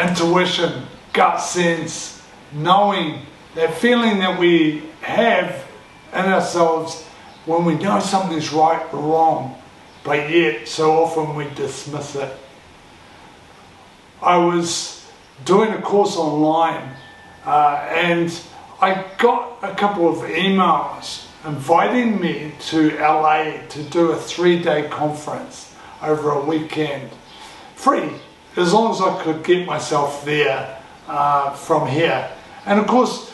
intuition, gut sense, knowing, that feeling that we have in ourselves when we know something's right or wrong, but yet so often we dismiss it. I was doing a course online and I got a couple of emails inviting me to LA to do a 3-day conference over a weekend. Free, as long as I could get myself there from here. And of course,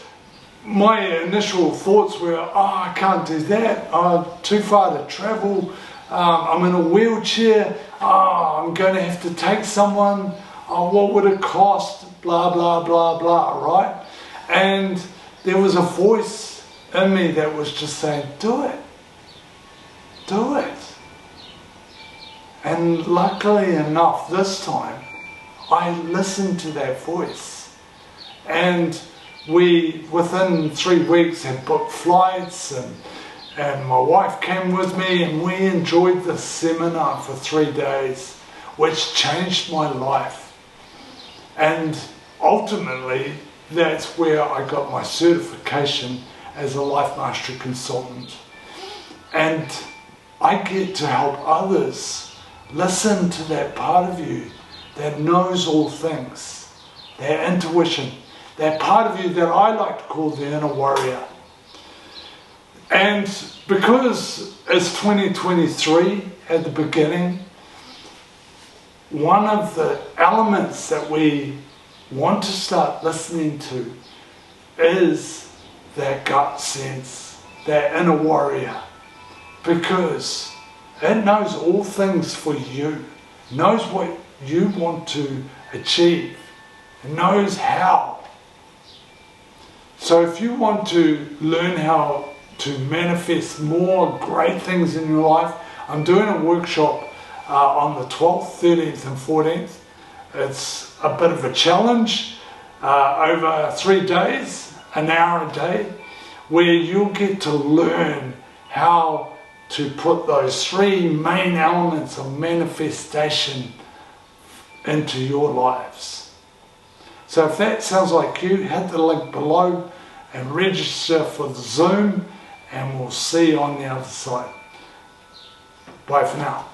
my initial thoughts were, I can't do that, too far to travel, I'm in a wheelchair, I'm going to have to take someone, what would it cost, blah, blah, blah, blah, right? And there was a voice in me that was just saying, do it, do it. And luckily enough, this time, I listened to that voice. And we, within 3 weeks, had booked flights, and my wife came with me, and we enjoyed this seminar for 3 days, which changed my life. And ultimately, that's where I got my certification as a Life Mastery Consultant. And I get to help others listen to that part of you that knows all things, that intuition, that part of you that I like to call the inner warrior. And because it's 2023 at the beginning, one of the elements that we want to start listening to is that gut sense, that inner warrior, because it knows all things for you, knows what you want to achieve, and knows how. So if you want to learn how to manifest more great things in your life, I'm doing a workshop on the 12th, 13th and 14th. It's a bit of a challenge over 3 days, an hour a day, where you'll get to learn how to put those 3 main elements of manifestation into your lives. So if that sounds like you, hit the link below and register for the Zoom, and we'll see you on the other side. Bye for now.